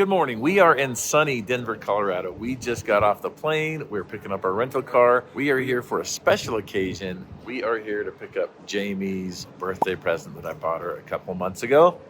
Good morning. We are in sunny Denver, Colorado. We just got off the plane. We're picking up our rental car. We are here for a special occasion. We are here to pick up Jamie's birthday present that I bought her a couple months ago.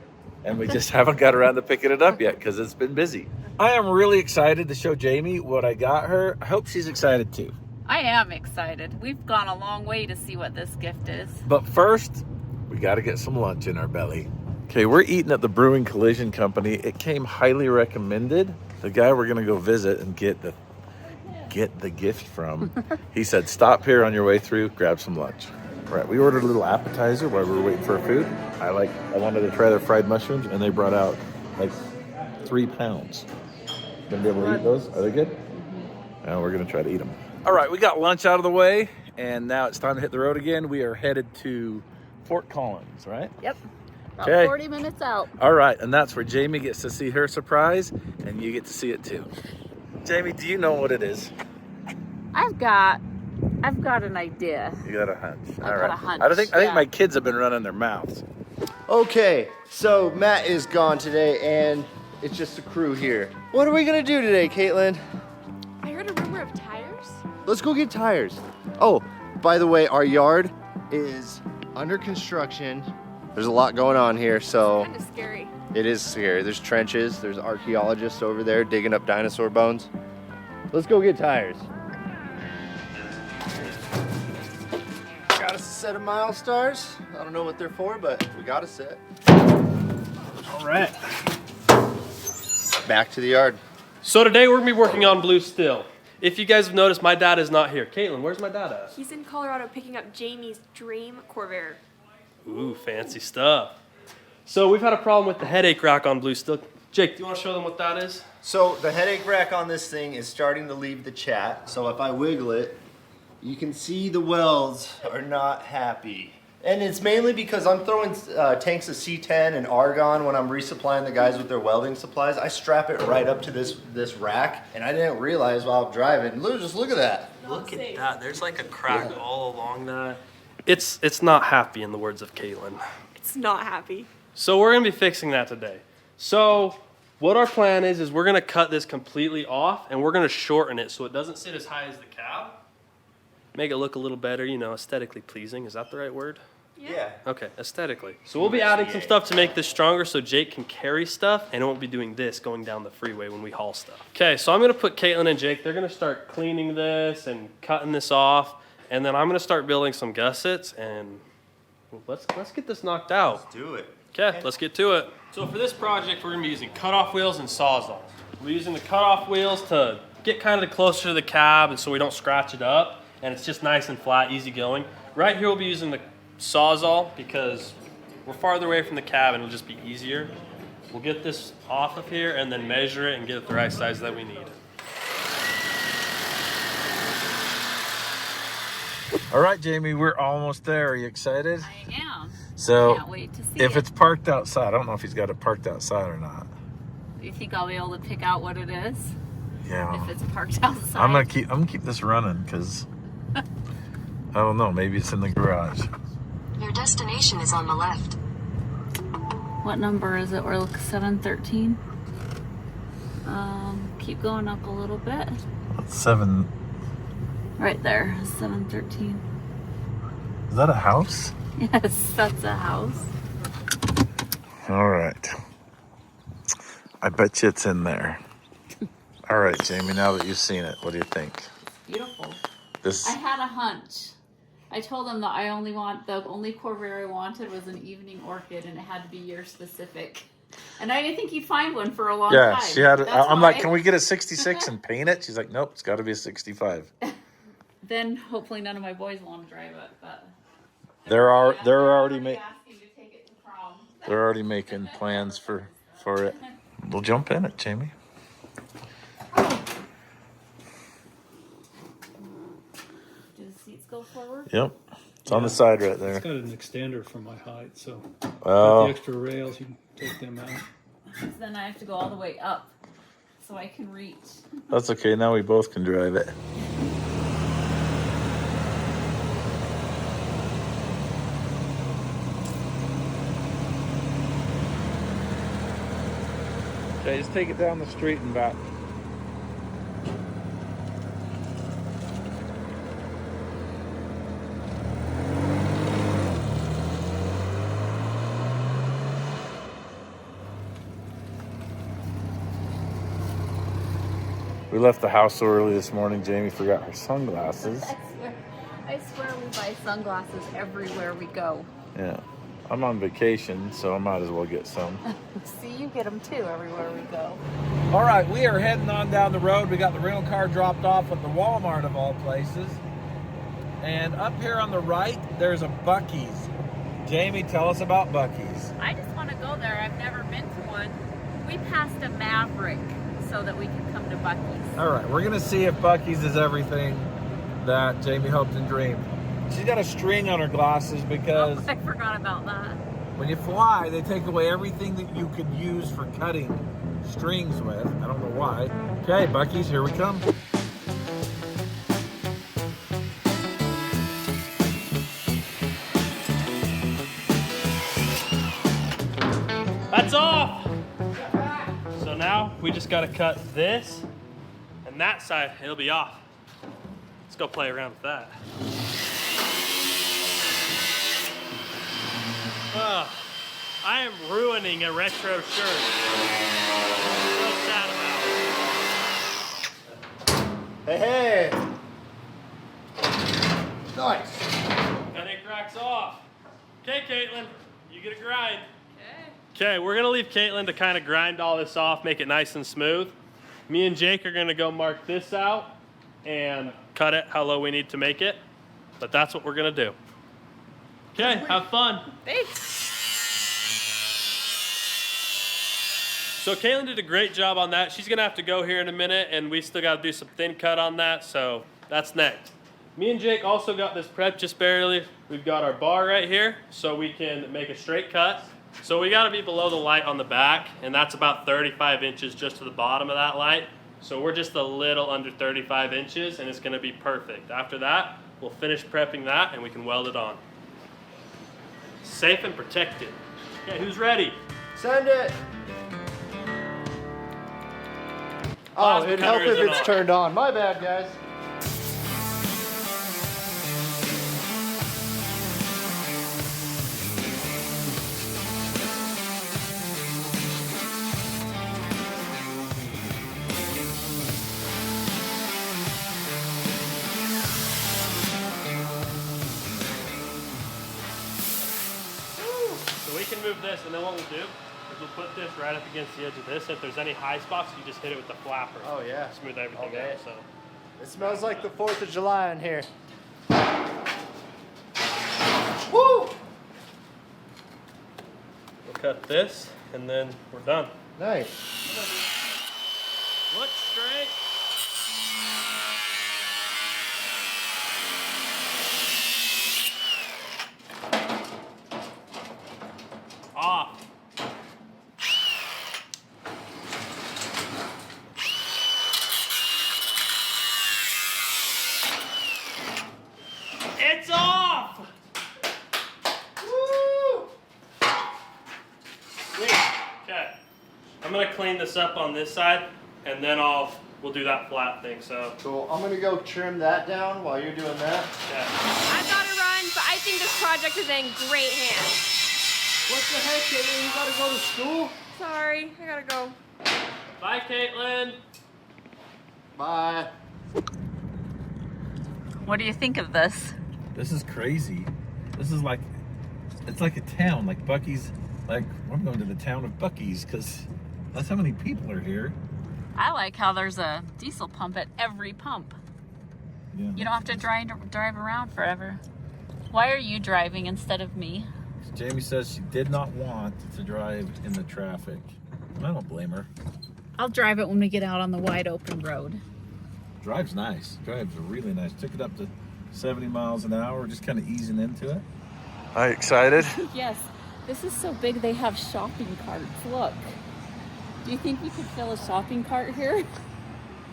And we just haven't got around to picking it up yet because it's been busy. I am really excited to show Jamie what I got her. I hope she's excited too. I am excited. We've gone a long way to see what this gift is. But first, we got to get some lunch in our belly. Okay, we're eating at the Brewing Collision Company. It came highly recommended. The guy we're gonna go visit and get the gift from, he said, stop here on your way through, grab some lunch. Right, we ordered a little appetizer while we were waiting for our food. I wanted to try their fried mushrooms, and they brought out like 3 pounds. Gonna be able to eat those? Are they good? And we're gonna try to eat them. All right, we got lunch out of the way, and now it's time to hit the road again. We are headed to Fort Collins, right? Yep. Okay. 40 minutes out. All right, and that's where Jamie gets to see her surprise, and you get to see it too. Jamie, do you know what it is? I've got an idea. You got a hunch. I've got a hunch. I think my kids have been running their mouths. Okay, so Matt is gone today, and it's just a crew here. What are we gonna do today, Caitlin? I heard a rumor of tires. Let's go get tires. Oh, by the way, our yard is under construction. There's a lot going on here, so Kind of scary. it is scary. There's trenches, there's archaeologists over there digging up dinosaur bones. Let's go get tires. Got us a set of mile stars. I don't know what they're for, but we got a set. All right. Back to the yard. So today we're gonna be working on blue steel. If you guys have noticed, my dad is not here. Caitlin, where's my dad at? He's in Colorado picking up Jamie's dream Morrvair. Ooh, fancy stuff. So we've had a problem with the headache rack on blue steel. Jake, do you want to show them what that is? So the headache rack on this thing is starting to leave the chat. So if I wiggle it, you can see the welds are not happy. And it's mainly because I'm throwing tanks of C10 and argon when I'm resupplying the guys with their welding supplies. I strap it right up to this rack, and I didn't realize while I'm driving. Just look at that. Look at that. There's like a crack all along that. It's not happy, in the words of Caitlin. It's not happy. So we're gonna be fixing that today. So what our plan is we're gonna cut this completely off, and we're gonna shorten it so it doesn't sit as high as the cab. Make it look a little better, aesthetically pleasing. Is that the right word? Yeah. Okay, aesthetically. So we'll be adding some stuff to make this stronger so Jake can carry stuff and it won't be doing this going down the freeway when we haul stuff. Okay, so I'm gonna put Caitlin and Jake, they're gonna start cleaning this and cutting this off, and then I'm gonna start building some gussets, and let's get this knocked out. Let's do it. Okay, let's get to it. So for this project, we're gonna be using cutoff wheels and sawzalls. We're using the cutoff wheels to get kind of closer to the cab and so we don't scratch it up, and it's just nice and flat, easy going. Right here we'll be using the sawzall because we're farther away from the cab and it'll just be easier. We'll get this off of here and then measure it and get it the right size that we need. All right, Jamie, we're almost there. Are you excited? I am. So Can't wait to see if it. it's parked outside, I don't know if he's got it parked outside or not. Do you think I'll be able to pick out what it is? Yeah. If it's parked outside? I'm gonna keep this running because I don't know. Maybe it's in the garage. Your destination is on the left. What number is it? We're 713. Keep going up a little bit. That's 7. Right there, 713. Is that a house? Yes, that's a house. All right. I bet you it's in there. All right, Jamie. Now that you've seen it, what do you think? Beautiful. This. I had a hunch. I told them that the only Morrvair I wanted was an evening orchid, and it had to be year specific. And I didn't think you'd find one for a long time. Yeah, she had. I'm like, why. can we get a 66 and paint it? She's like, nope, it's got to be a 65. Then hopefully none of my boys want to drive it, but They're already asking to take it to prom. They're already making plans for it. We'll jump in it, Jamie. Do the seats go forward? Yep, it's on the side right there. It's got an extender for my height, so Oh. the extra rails, you can take them out. Because then I have to go all the way up so I can reach. That's okay. Now we both can drive it. Okay, just take it down the street and back. We left the house so early this morning. Jamie forgot her sunglasses. I swear we buy sunglasses everywhere we go. Yeah. I'm on vacation, so I might as well get some. See, you get them too everywhere we go. All right, we are heading on down the road. We got the rental car dropped off at the Walmart of all places. And up here on the right, there's a Buc-ee's. Jamie, tell us about Buc-ee's. I just want to go there. I've never been to one. We passed a Maverick so that we can come to Buc-ee's. All right, we're gonna see if Buc-ee's is everything that Jamie hoped and dreamed. She's got a string on her glasses because I forgot about that. when you fly, they take away everything that you could use for cutting strings with. I don't know why. Okay, Buc-ee's, here we come. That's off. So now we just gotta cut this and that side, it'll be off. Let's go play around with that. I am ruining a retro shirt. So sad about it. Hey, hey. Nice. And it cracks off. Okay, Caitlin, you get a grind. Okay, we're gonna leave Caitlin to kind of grind all this off, make it nice and smooth. Me and Jake are gonna go mark this out and cut it how low we need to make it. But that's what we're gonna do. Okay, have fun. Thanks. So Caitlin did a great job on that. She's gonna have to go here in a minute and we still gotta do some thin cut on that, so that's next. Me and Jake also got this prep just barely. We've got our bar right here so we can make a straight cut. So we gotta be below the light on the back, and that's about 35 inches just to the bottom of that light. So we're just a little under 35 inches and it's gonna be perfect. After that, we'll finish prepping that and we can weld it on. Safe and protected. Okay, who's ready? Send it. Oh, Plasma it'd help cutter if isn't it's on. turned on. My bad, guys. So we can move this, and then what we'll do is we'll put this right up against the edge of this. If there's any high spots, you just hit it with the flapper. Oh, yeah. Smooth everything Okay. out. So It smells like the 4th of July in here. Woo! we'll cut this, and then we're done. Nice. Look straight. Off. It's off. Woo! Sweet. Okay. I'm gonna clean this up on this side, and then we'll do that flat thing. So Cool. I'm gonna go trim that down while you're doing that. yeah. I've got to run, but I think this project is in great hands. What the heck, Caitlin? You gotta go to school? Sorry, I gotta go. Bye, Caitlin. Bye. What do you think of this? This is crazy. This is like, it's like a town, like Buc-ee's. Like, I'm going to the town of Buc-ee's because that's how many people are here. I like how there's a diesel pump at every pump. Yeah. You don't have to drive around forever. Why are you driving instead of me? Jamie says she did not want to drive in the traffic. And I don't blame her. I'll drive it when we get out on the wide open road. Drive's nice. Drive's really nice. Took it up to 70 miles an hour, just kind of easing into it. Are you excited? Yes, this is so big they have shopping carts. Look. Do you think we could fill a shopping cart here?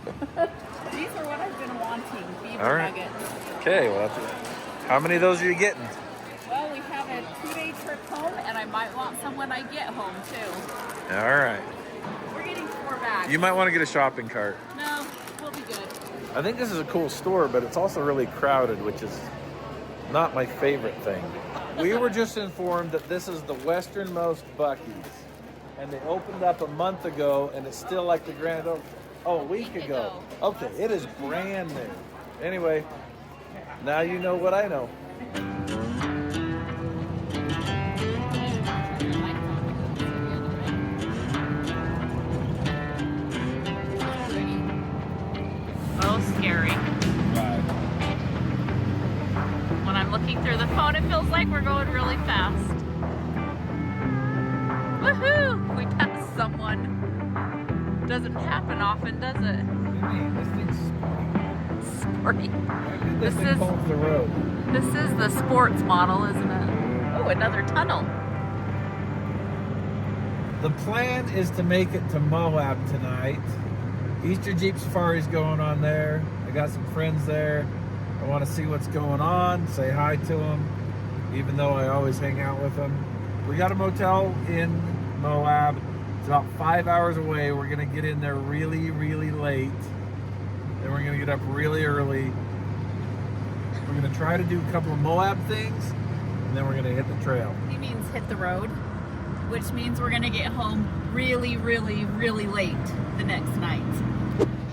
These are what I've been wanting, beaver All right. nuggets. Okay, well, how many of those are you getting? Well, we have a 2-day trip home, and I might want some when I get home, too. All right. We're getting more bags. You might want to get a shopping cart. No, we'll be good. I think this is a cool store, but it's also really crowded, which is not my favorite thing. We were just informed that this is the westernmost Buc-ee's, and they opened up a month ago, and it's still like the grand opening. Oh, a week ago. Okay, it is brand new. Anyway, now you know what I know. Oh, scary. When I'm looking through the phone, it feels like we're going really fast. Woohoo! We passed someone. Doesn't happen often, does it? This thing's Sporty. This thing calls the road. This is the sports model, isn't it? Oh, another tunnel. The plan is to make it to Moab tonight. Easter Jeep Safari's going on there. I got some friends there. I want to see what's going on, say hi to them, even though I always hang out with them. We got a motel in Moab. It's about 5 hours away. We're going to get in there really, really late. Then we're going to get up really early. We're going to try to do a couple of Moab things, and then we're going to hit the trail. He means hit the road, which means we're gonna get home really, really, really late the next night.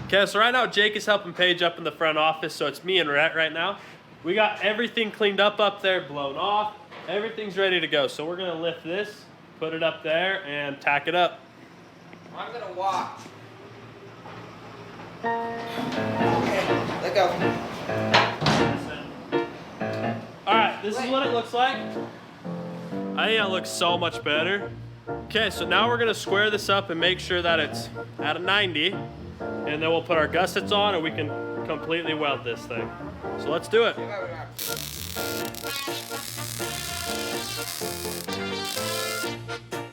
Okay, so right now Jake is helping Paige up in the front office, so it's me and Rhett right now. We got everything cleaned up there, blown off. Everything's ready to go. So we're gonna lift this, put it up there, and tack it up. I'm gonna walk. Okay, let go. All right, this is what it looks like. I think it looks so much better. Okay, so now we're gonna square this up and make sure that it's at a 90, and then we'll put our gussets on and we can completely weld this thing. So let's do it.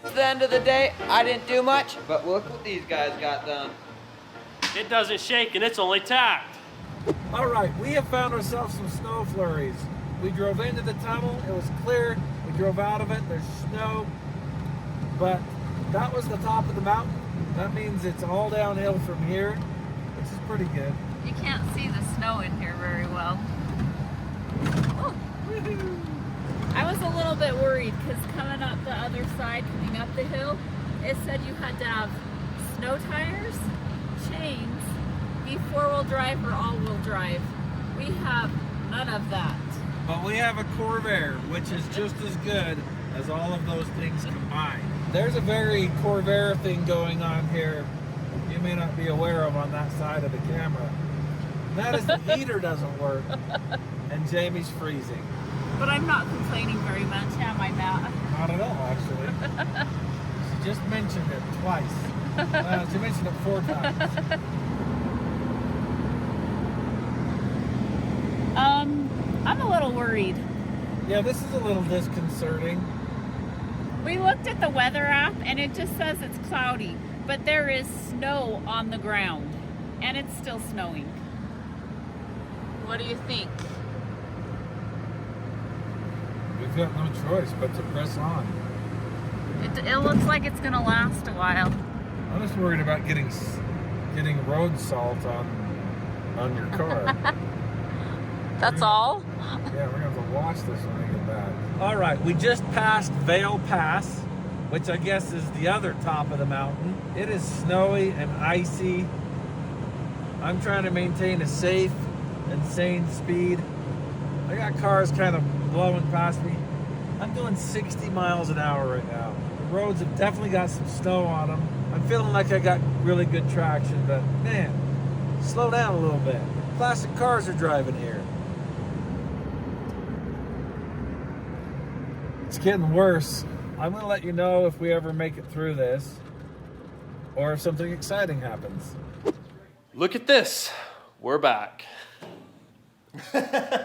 At the end of the day, I didn't do much, but look what these guys got done. It doesn't shake and it's only tacked. All right, we have found ourselves some snow flurries. We drove into the tunnel, it was clear. We drove out of it, there's snow. But that was the top of the mountain. That means it's all downhill from here, which is pretty good. You can't see the snow in here very well. Oh. I was a little bit worried because coming up the other side, coming up the hill, it said you had to have snow tires, chains, be four-wheel drive or all-wheel drive. We have none of that. But we have a Morrvair, which is just as good as all of those things combined. There's a very Morrvair thing going on here you may not be aware of on that side of the camera. And that is the heater doesn't work, and Jamie's freezing. But I'm not complaining very much, am I, Matt? Not at all, actually. She just mentioned it twice. She mentioned it 4 times. I'm a little worried. Yeah, this is a little disconcerting. We looked at the weather app and it just says it's cloudy, but there is snow on the ground and it's still snowing. What do you think? We've got no choice but to press on. It looks like it's gonna last a while. I'm just worried about getting road salt on your car. That's all? Yeah, we're gonna have to watch this when we get back. All right, we just passed Vale Pass, which I guess is the other top of the mountain. It is snowy and icy. I'm trying to maintain a safe and sane speed. I got cars kind of blowing past me. I'm doing 60 miles an hour right now. The roads have definitely got some snow on them. I'm feeling like I got really good traction, but man, slow down a little bit. Classic cars are driving here. It's getting worse. I'm gonna let you know if we ever make it through this or if something exciting happens. Look at this. We're back.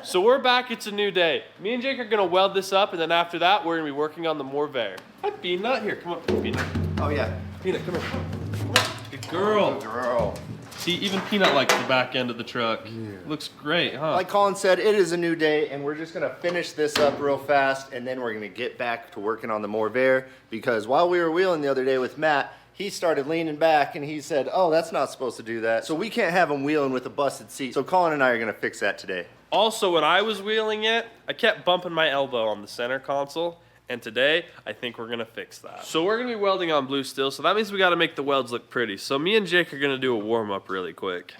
So we're back. It's a new day. Me and Jake are going to weld this up, and then after that, we're going to be working on the Morrvair. Hi, Peanut. Here, come on, Peanut. Oh yeah. Peanut, come here. Come on. Good girl. Good girl. See, even Peanut likes the back end of the truck. Yeah. Looks great, huh? Like Colin said, it is a new day, and we're just gonna finish this up real fast, and then we're gonna get back to working on the Morrvair, because while we were wheeling the other day with Matt, he started leaning back and he said, oh, that's not supposed to do that. So we can't have him wheeling with a busted seat. So Colin and I are gonna fix that today. Also, when I was wheeling it, I kept bumping my elbow on the center console, and today, I think we're gonna fix that. So we're gonna be welding on blue steel, so that means we gotta make the welds look pretty. So me and Jake are gonna do a warm-up really quick.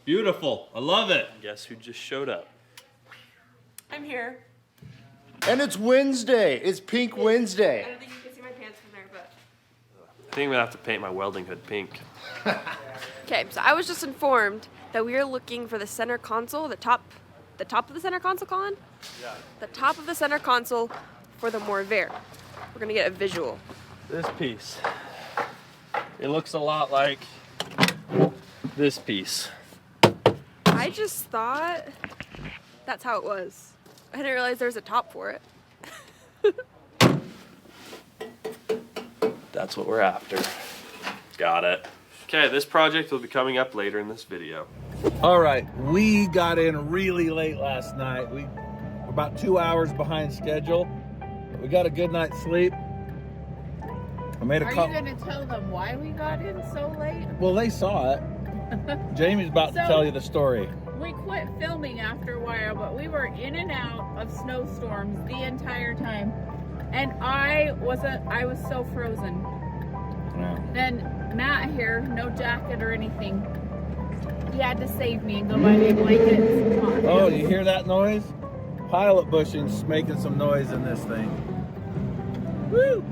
Beautiful, I love it. Guess who just showed up? I'm here. And it's Wednesday, it's Pink I Wednesday. don't think you can see my pants from there, but. I think I'm gonna have to paint my welding hood pink. Okay, so I was just informed that we are looking for the center console, the top of the center console, Colin? Yeah. The top of the center console for the Morrvair. We're gonna get a visual. This piece. It looks a lot like this piece. I just thought that's how it was. I didn't realize there was a top for it. That's what we're after. Got it. Okay, this project will be coming up later in this video. All right, we got in really late last night. We're about 2 hours behind schedule. We got a good night's sleep. I made a Are call. you going to tell them why we got in so late? Well, they saw it. Jamie's about to tell you the story. We quit filming after a while, but we were in and out of snowstorms the entire time. And I was so frozen. Yeah. Then Matt here, no jacket or anything. He had to save me and go buy me blankets. Oh, you hear that noise? Pilot bushing's making some noise in this thing. Woo!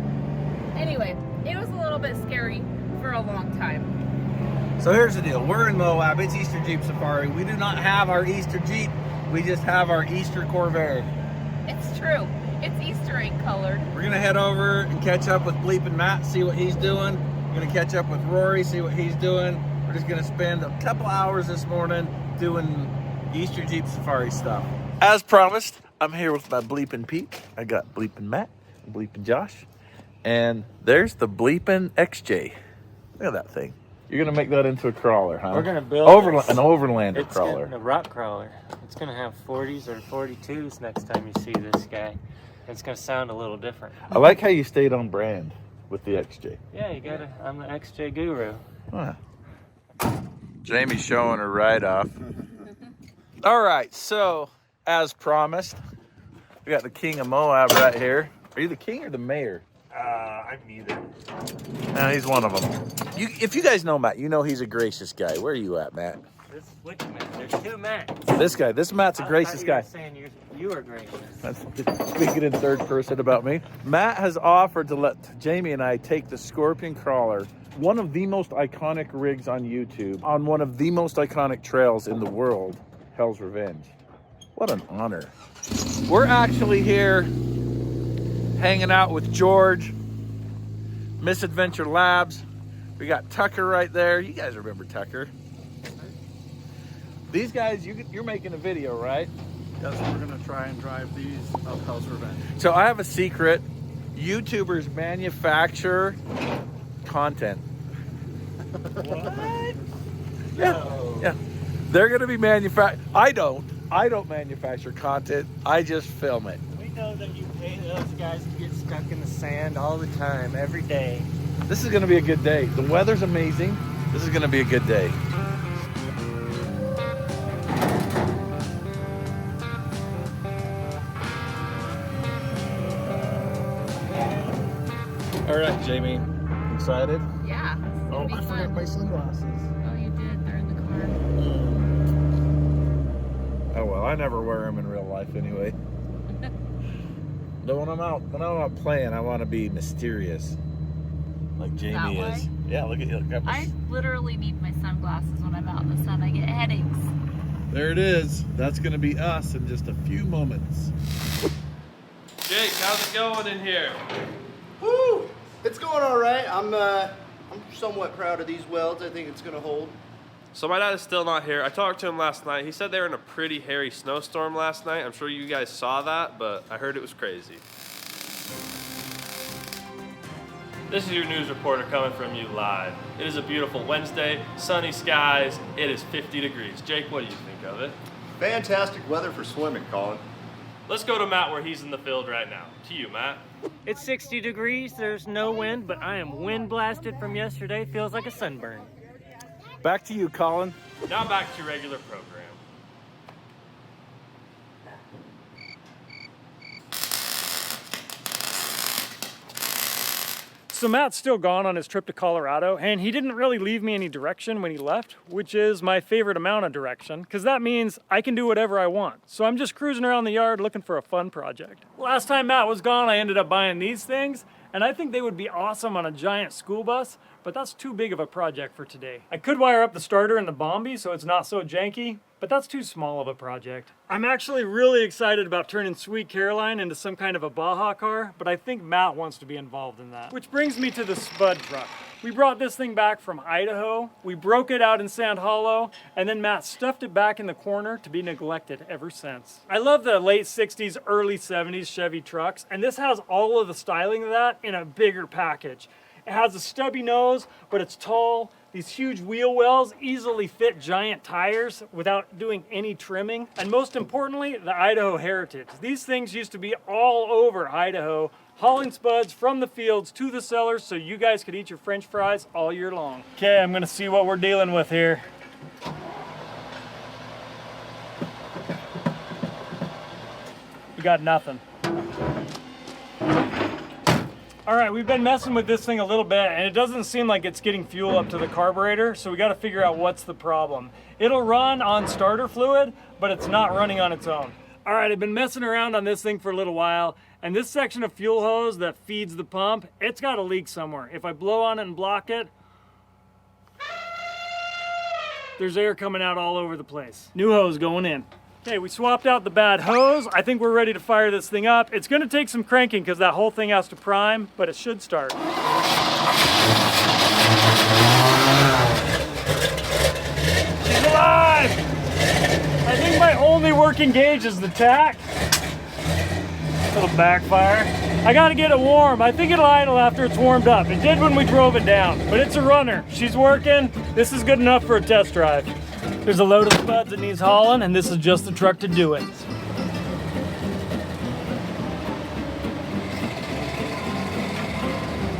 Anyway, it was a little bit scary for a long time. So here's the deal. We're in Moab. It's Easter Jeep Safari. We do not have our Easter Jeep. We just have our Easter Corvair. It's true. It's Easter egg colored. We're going to head over and catch up with Bleep and Matt, see what he's doing. We're going to catch up with Rory, see what he's doing. We're just going to spend a couple hours this morning doing Easter Jeep Safari stuff. As promised, I'm here with my Bleepin' Pete. I got Bleepin' Matt, Bleepin' Josh, and there's the Bleepin' XJ. Look at that thing. You're going to make that into a crawler, huh? We're going to build an overlander it's crawler. A rock crawler. It's going to have 40s or 42s next time you see this guy. It's going to sound a little different. I like how you stayed on brand with the XJ. Yeah, you got to. I'm the XJ guru. Huh. Jamie's showing her right off. All right, so as promised, we got the king of Moab right here. Are you the king or the mayor? I'm neither. No, he's one of them. If you guys know Matt, you know he's a gracious guy. Where are you at, Matt? Which Matt? There's two Matts. This Matt's a gracious I guy. thought you were saying you are gracious. That's speaking in third person about me. Matt has offered to let Jamie and I take the Scorpion Crawler, one of the most iconic rigs on YouTube, on one of the most iconic trails in the world, Hell's Revenge. What an honor. We're actually here hanging out with George, Misadventure Labs. We got Tucker right there. You guys remember Tucker. These guys, you're making a video, right? That's what we're going to try and drive these up Hell's Revenge. So I have a secret. YouTubers manufacture content. What? Yeah. They're going to be I don't manufacture content. I just film it. We know that you pay those guys to get stuck in the sand all the time, every day. This is going to be a good day. The weather's amazing. This is going to be a good day. All right, Jamie. Excited? Yeah. Oh, I forgot my sunglasses. Oh, you did. They're in the car. Oh well, I never wear them in real life anyway. But when I'm out playing, I want to be mysterious, like Jamie That is. way? Yeah, look at you. Look, I literally need my sunglasses when I'm out in the sun. I get headaches. there it is. That's gonna be us in just a few moments. Jake, how's it going in here? Woo! It's going all right. I'm somewhat proud of these welds. I think it's gonna hold. So my dad is still not here. I talked to him last night. He said they were in a pretty hairy snowstorm last night. I'm sure you guys saw that, but I heard it was crazy. This is your news reporter coming from you live. It is a beautiful Wednesday, sunny skies. It is 50 degrees. Jake, what do you think of it? Fantastic weather for swimming, Colin. Let's go to Matt where he's in the field right now. To you, Matt. It's 60 degrees, there's no wind, but I am wind blasted from yesterday. Feels like a sunburn. Back to you, Colin. Now back to your regular program. So Matt's still gone on his trip to Colorado, and he didn't really leave me any direction when he left, which is my favorite amount of direction, because that means I can do whatever I want. So I'm just cruising around the yard looking for a fun project. Last time Matt was gone, I ended up buying these things, and I think they would be awesome on a giant school bus, but that's too big of a project for today. I could wire up the starter and the bombi so it's not so janky, but that's too small of a project. I'm actually really excited about turning Sweet Caroline into some kind of a Baja car, but I think Matt wants to be involved in that. Which brings me to the Spud truck. We brought this thing back from Idaho, we broke it out in Sand Hollow, and then Matt stuffed it back in the corner to be neglected ever since. I love the late 60s, early 70s Chevy trucks, and this has all of the styling of that in a bigger package. It has a stubby nose, but it's tall. These huge wheel wells easily fit giant tires without doing any trimming. And most importantly, the Idaho heritage. These things used to be all over Idaho, hauling spuds from the fields to the cellars so you guys could eat your French fries all year long. Okay, I'm gonna see what we're dealing with here. We got nothing. All right, we've been messing with this thing a little bit and it doesn't seem like it's getting fuel up to the carburetor, so we gotta figure out what's the problem. It'll run on starter fluid, but it's not running on its own. All right, I've been messing around on this thing for a little while, and this section of fuel hose that feeds the pump, it's got a leak somewhere. If I blow on it and block it, there's air coming out all over the place. New hose going in. Okay, we swapped out the bad hose. I think we're ready to fire this thing up. It's gonna take some cranking because that whole thing has to prime, but it should start. She's alive! I think my only working gauge is the tack. Little backfire. I gotta get it warm. I think it'll idle after it's warmed up. It did when we drove it down, but it's a runner. She's working. This is good enough for a test drive. There's a load of spuds that needs hauling, and this is just the truck to do it.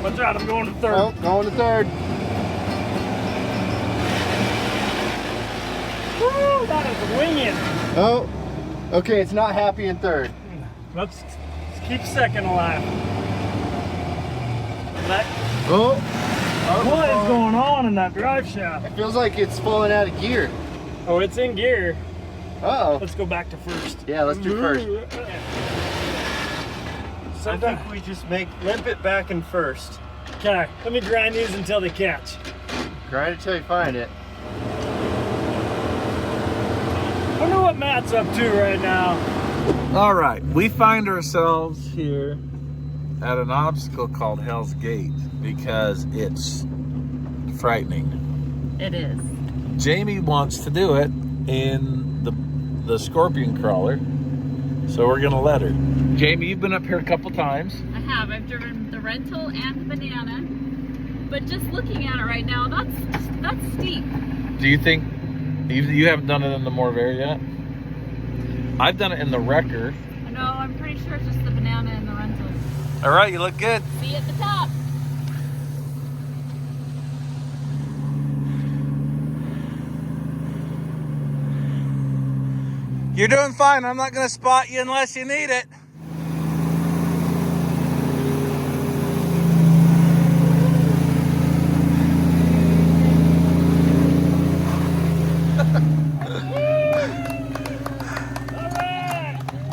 Watch out, I'm going to third. Oh, going to third. Woo, that is winging. Oh, okay, it's not happy in third. Let's keep second alive. Oh. What is going on in that drive shaft? It feels like it's falling out of gear. Oh, it's in gear. Uh-oh. Let's go back to first. Yeah, let's do first. I think we just limp it back in first. Okay, let me grind these until they catch. Grind it till you find it. I wonder what Matt's up to right now. All right, we find ourselves here at an obstacle called Hell's Gate because it's frightening. It is. Jamie wants to do it in the scorpion crawler, so we're gonna let her. Jamie, you've been up here a couple times. I have. I've driven the rental and the banana, but just looking at it right now, that's steep. Do you think you haven't done it in the Morrvair yet? I've done it in the wrecker. No, I'm pretty sure it's just the banana and the rental. All right, you look good. See you at the top. You're doing fine. I'm not gonna spot you unless you need it.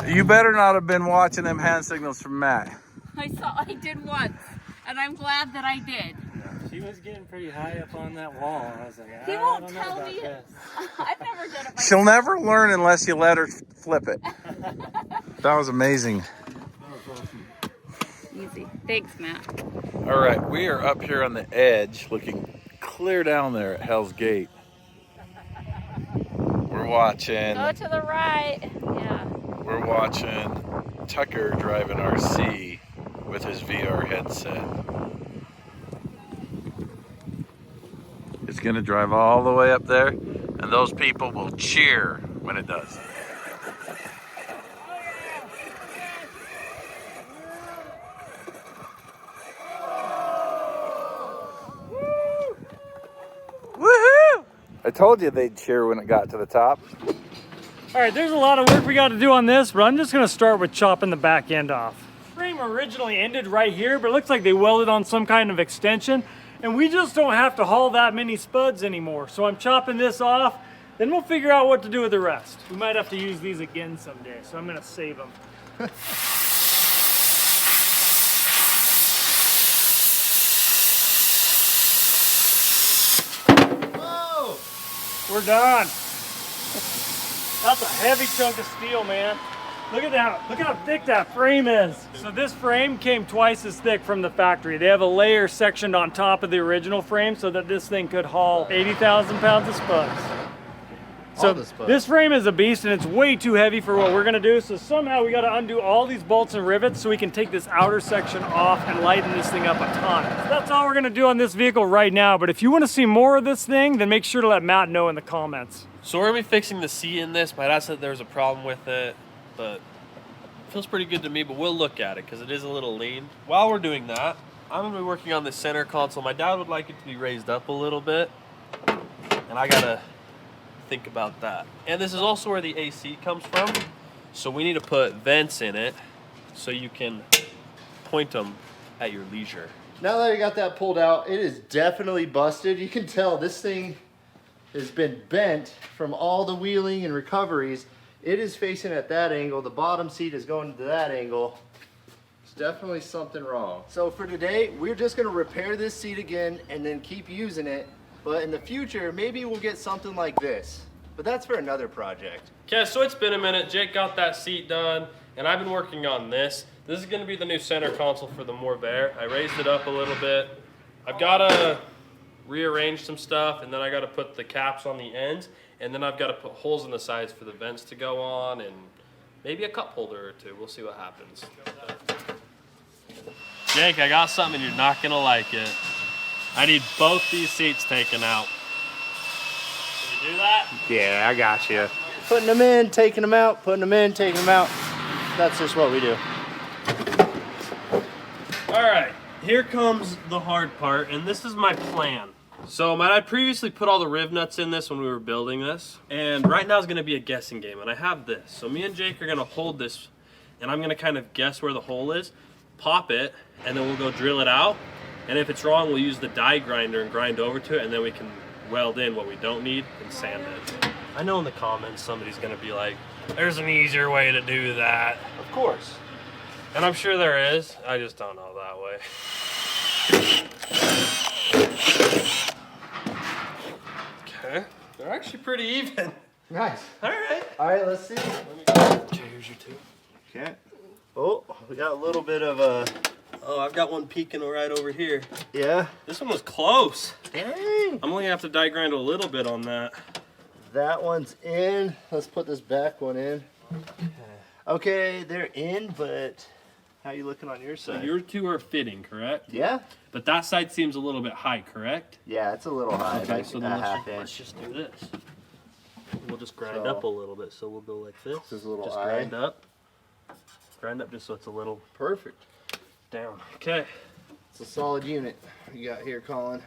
You better not have been watching them hand signals from Matt. I did once, and I'm glad that I did. She was getting pretty high up on that wall. I was like, He won't tell me. I've never done it myself. She'll never learn unless you let her flip it. That was amazing. Easy. Thanks, Matt. All right, we are up here on the edge looking clear down there at Hell's Gate. We're watching. Go to the right. Yeah. We're watching Tucker drive an RC with his VR headset. It's gonna drive all the way up there, and those people will cheer when it does. I told you they'd cheer when it got to the top. All right, there's a lot of work we got to do on this, but I'm just gonna start with chopping the back end off. Frame originally ended right here, but it looks like they welded on some kind of extension, and we just don't have to haul that many spuds anymore. So I'm chopping this off, then we'll figure out what to do with the rest. We might have to use these again someday, so I'm gonna save them. Whoa! We're done. That's a heavy chunk of steel, man. Look at that. Look how thick that frame is. So this frame came twice as thick from the factory. They have a layer sectioned on top of the original frame so that this thing could haul 80,000 pounds of spuds. So this frame is a beast and it's way too heavy for what we're gonna do. So somehow we gotta undo all these bolts and rivets so we can take this outer section off and lighten this thing up a ton. So that's all we're gonna do on this vehicle right now. But if you wanna see more of this thing, then make sure to let Matt know in the comments. So we're gonna be fixing the seat in this. My dad said there was a problem with it, but it feels pretty good to me, but we'll look at it because it is a little lean. While we're doing that, I'm gonna be working on the center console. My dad would like it to be raised up a little bit, and I gotta think about that. And this is also where the AC comes from, so we need to put vents in it so you can point them at your leisure. Now that I got that pulled out, it is definitely busted. You can tell this thing has been bent from all the wheeling and recoveries. It is facing at that angle. The bottom seat is going to that angle. There's definitely something wrong. So for today, we're just gonna repair this seat again and then keep using it. But in the future, maybe we'll get something like this. But that's for another project. Okay, so it's been a minute. Jake got that seat done, and I've been working on this. This is gonna be the new center console for the Morrvair. I raised it up a little bit. I've gotta rearrange some stuff, and then I gotta put the caps on the ends, and then I've gotta put holes in the sides for the vents to go on, and maybe a cup holder or two. We'll see what happens. Jake, I got something and you're not gonna like it. I need both these seats taken out. Can you do that? Yeah, I got you. Putting them in, taking them out, putting them in, taking them out. That's just what we do. All right, here comes the hard part, and this is my plan. So my dad previously put all the riv nuts in this when we were building this, and right now is gonna be a guessing game, and I have this. So me and Jake are gonna hold this, and I'm gonna kind of guess where the hole is, pop it, and then we'll go drill it out. And if it's wrong, we'll use the die grinder and grind over to it, and then we can weld in what we don't need and sand it. I know in the comments somebody's gonna be like, there's an easier way to do that. Of course. And I'm sure there is, I just don't know that way. Okay, they're actually pretty even. Nice. All right. All right, let's see. Okay, here's your two. Okay. Oh, we got a little bit of a... Oh, I've got one peeking right over here. Yeah? This one was close. Dang. I'm only gonna have to die grind a little bit on that. That one's in. Let's put this back one in. Okay, they're in, but how you looking on your So side? your two are fitting, correct? Yeah? But that side seems a little bit high, correct? Yeah, it's a little high. Okay, Like so a then half let's inch. just do this. We'll just grind So- up a little bit. So we'll go like this. This is a little just eye. grind up. Grind up just so it's a little Perfect. down. Okay. It's a solid unit you got here, Colin.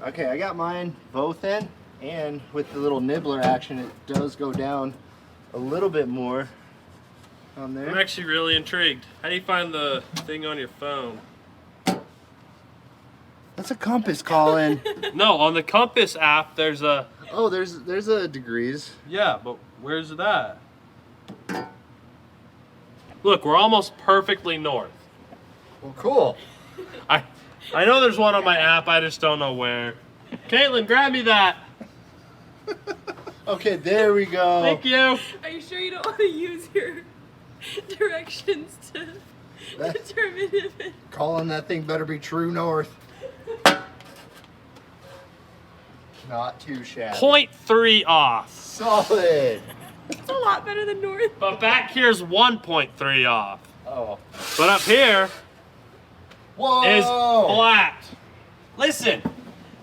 Okay, I got mine both in, and with the little nibbler action, it does go down a little bit more on I'm there. actually really intrigued. How do you find the thing on your phone? That's a compass, Colin. No, on the compass app, there's a... Oh, there's a degrees. Yeah, but where's that? Look, we're almost perfectly north. Well, cool. I know there's one on my app, I just don't know where. Caitlin, grab me that. Okay, there we go. Thank you. Are you sure you don't want to use your directions to determine if it... Colin, that thing better be true north. Not too shabby. 0.3 off. Solid. It's a lot better than north. But back here's 1.3 off. Oh. But up here Whoa. is flat. Listen,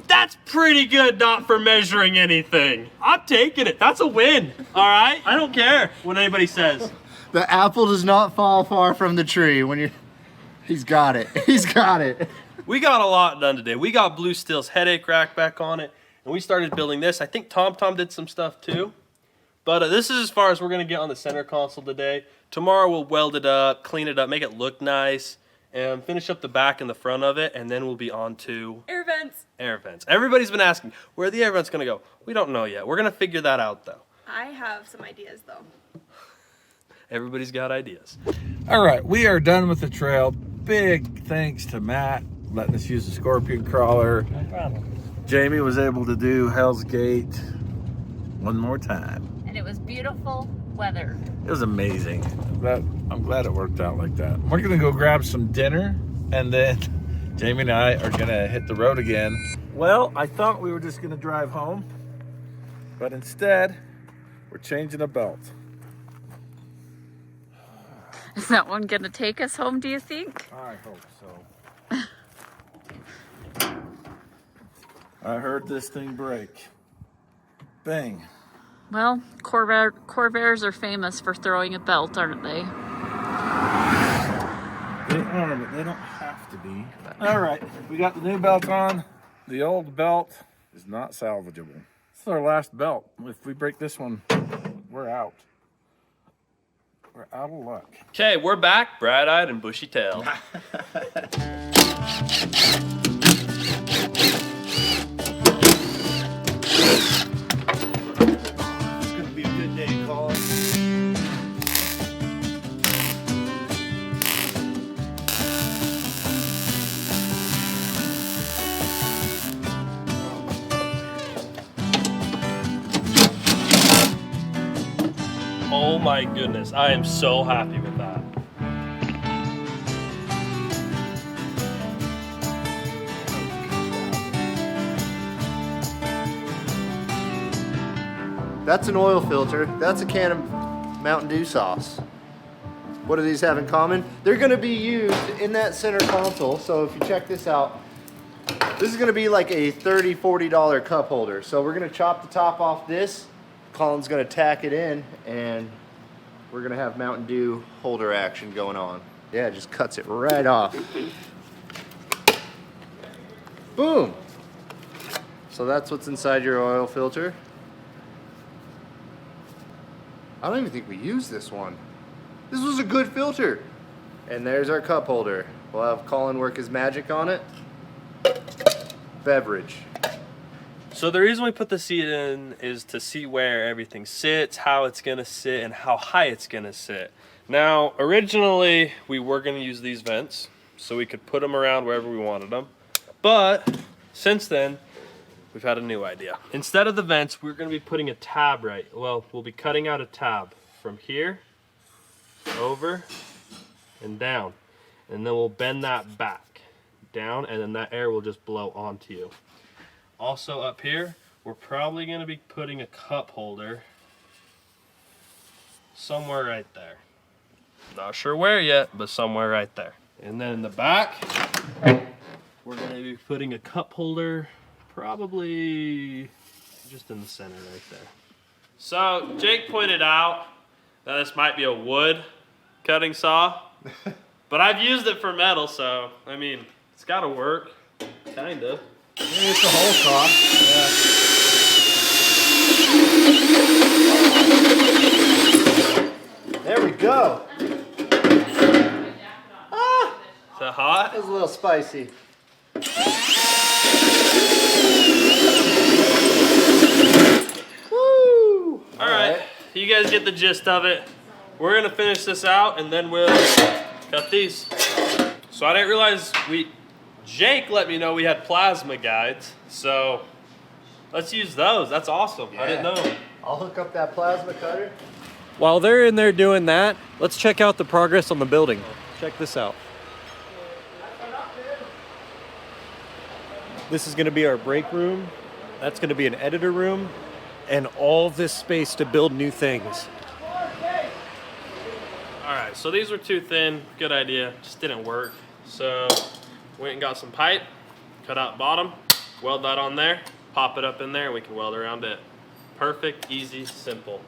that's pretty good not for measuring anything. I'm taking it. That's a win. All right? I don't care what anybody says. The apple does not fall far from the tree when you... He's got it. He's got it. we got a lot done today. We got Blue Steel's headache rack back on it, and we started building this. I think Tom did some stuff too. But this is as far as we're going to get on the center console today. Tomorrow we'll weld it up, clean it up, make it look nice, and finish up the back and the front of it, and then we'll be on to Air vents. Air vents. Everybody's been asking, where are the air vents going to go? We don't know yet. We're going to figure that out, though. I have some ideas, though. Everybody's got ideas. All right, we are done with the trail. Big thanks to Matt letting us use the Scorpion crawler. No problem. Jamie was able to do Hell's Gate one more time. And it was beautiful weather. It was amazing. I'm glad it worked out like that. We're gonna go grab some dinner, and then Jamie and I are gonna hit the road again. Well, I thought we were just gonna drive home, but instead, we're changing a belt. Is that one gonna take us home, do you think? I hope so. I heard this thing break. Bang. Well, Morrvairs are famous for throwing a belt, aren't they? They are, but they don't have to be. All right, we got the new belt on. The old belt is not salvageable. This is our last belt. If we break this one, we're out. We're out of luck. Okay, we're back, bright-eyed and bushy-tailed. Oh my goodness, I am so happy with that. That's an oil filter. That's a can of Mountain Dew sauce. What do these have in common? They're gonna be used in that center console. So if you check this out, this is gonna be like a $30, $40 cup holder. So we're gonna chop the top off this. Colin's gonna tack it in, and we're gonna have Mountain Dew holder action going on. Yeah, it just cuts it right off. Boom. So that's what's inside your oil filter. I don't even think we used this one. This was a good filter. And there's our cup holder. We'll have Colin work his magic on it. Beverage. So the reason we put the seat in is to see where everything sits, how it's gonna sit, and how high it's gonna sit. Now, originally, we were gonna use these vents, so we could put them around wherever we wanted them. But, since then, we've had a new idea. Instead of the vents, we're gonna be putting a tab we'll be cutting out a tab from here, over, and down. And then we'll bend that back, down, and then that air will just blow onto you. Also up here, we're probably gonna be putting a cup holder somewhere right there. Not sure where yet, but somewhere right there. And then in the back, we're gonna be putting a cup holder probably just in the center right there. So Jake pointed out that this might be a wood cutting saw, but I've used it for metal, so I mean, it's gotta work, kinda. It's a whole saw. Yeah. There we go. Ah, Is that hot? that was a little spicy. Woo! All right, you guys get the gist of it. We're gonna finish this out and then we'll cut these. So I didn't realize Jake let me know we had plasma guides, so let's use those. That's awesome. Yeah. I didn't know. I'll hook up that plasma cutter. While they're in there doing that, let's check out the progress on the building. Check this out. This is gonna be our break room. That's gonna be an editor room, and all this space to build new things. All right, so these were too thin. Good idea, just didn't work. So went and got some pipe, cut out bottom, weld that on there, pop it up in there, and we can weld around it. Perfect, easy, simple.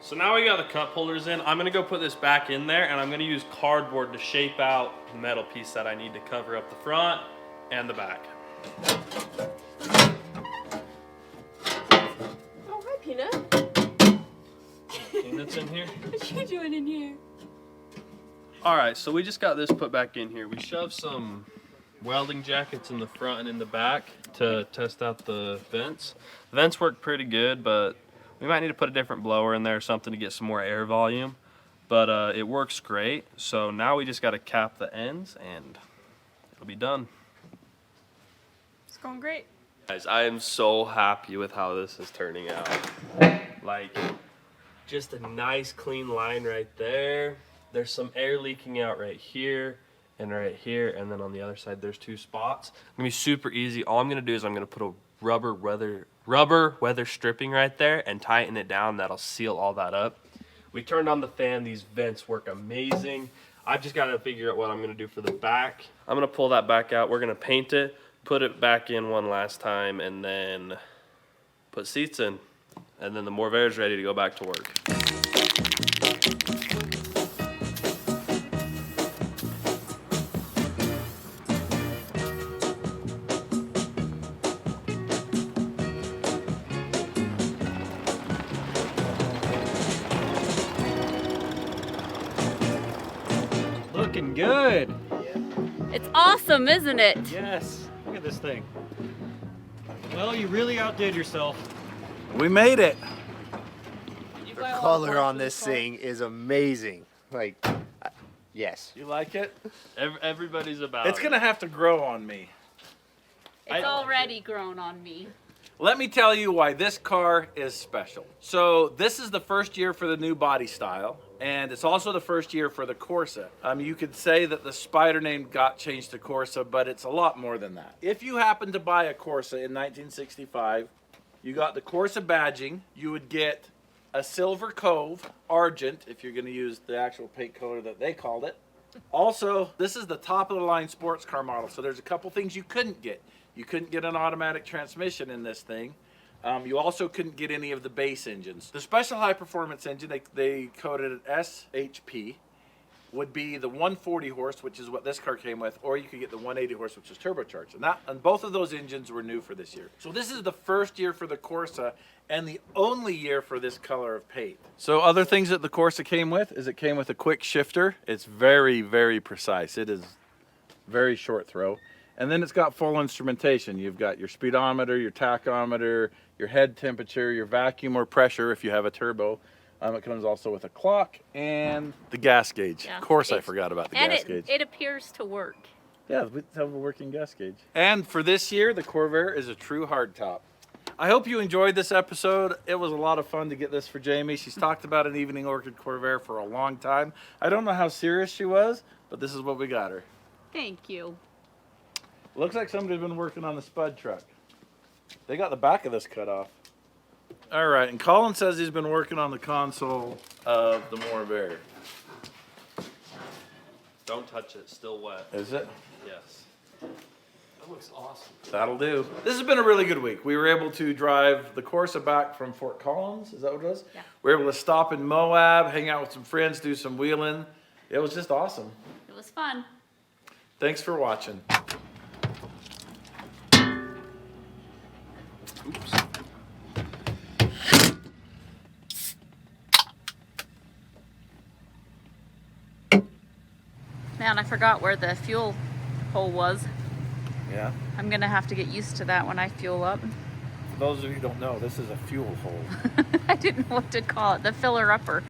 So now we got the cup holders in. I'm gonna go put this back in there, and I'm gonna use cardboard to shape out the metal piece that I need to cover up the front and the back. Oh, hi, Peanut. Peanut's in here. What you doing in here? All right, so we just got this put back in here. We shoved some welding jackets in the front and in the back to test out the vents. The vents work pretty good, but we might need to put a different blower in there or something to get some more air volume. But it works great. So now we just got to cap the ends and it'll be done. It's going great. Guys, I am so happy with how this is turning out. Like, just a nice clean line right there. There's some air leaking out right here and right here, and then on the other side there's 2 spots. It's gonna be super easy. All I'm gonna do is I'm gonna put a rubber weather stripping right there and tighten it down. That'll seal all that up. We turned on the fan. These vents work amazing. I've just got to figure out what I'm gonna do for the back. I'm gonna pull that back out. We're gonna paint it, put it back in one last time, and then put seats in. And then the Morrvair is ready to go back to work. Looking good. It's awesome, isn't it? Yes. Look at this thing. Well, you really outdid yourself. We made it. The color on this thing is amazing. Like, yes. You like it? Everybody's about It's gonna have to grow on me. It's already grown on me. Let me tell you why this car is special. So this is the first year for the new body style, and it's also the first year for the Corsa. You could say that the Spider name got changed to Corsa, but it's a lot more than that. If you happen to buy a Corsa in 1965, you got the Corsa badging, you would get a Silver Cove Argent, if you're gonna use the actual paint color that they called it. Also, this is the top of the line sports car model, so there's a couple things you couldn't get. You couldn't get an automatic transmission in this thing. You also couldn't get any of the base engines. The special high performance engine, they coded it SHP, would be the 140 horse, which is what this car came with, or you could get the 180 horse, which is turbocharged. And both of those engines were new for this year. So this is the first year for the Corsa and the only year for this color of paint. So other things that the Corsa came with is it came with a quick shifter. It's very, very precise. It is very short throw. And then it's got full instrumentation. You've got your speedometer, your tachometer, your head temperature, your vacuum or pressure if you have a turbo. It comes also with a clock and the gas gauge. Yeah, of course I forgot about the gas gauge. It appears to work. Yeah, we have a working gas gauge. And for this year, the Morrvair is a true hardtop. I hope you enjoyed this episode. It was a lot of fun to get this for Jamie. She's talked about an Evening Orchid Morrvair for a long time. I don't know how serious she was, but this is what we got her. Thank you. Looks like somebody's been working on the spud truck. They got the back of this cut off. All right, and Colin says he's been working on the console of the Morrvair. Don't touch it, still wet. Is it? Yes. That looks awesome. That'll do. This has been a really good week. We were able to drive the Corsa back from Fort Collins. Is that what it was? Yeah. We were able to stop in Moab, hang out with some friends, do some wheeling. It was just awesome. It was fun. Thanks for watching. Oops. Man, I forgot where the fuel hole was. Yeah. I'm gonna have to get used to that when I fuel up. For those of you who don't know, this is a fuel hole. I didn't know what to call it, the filler upper.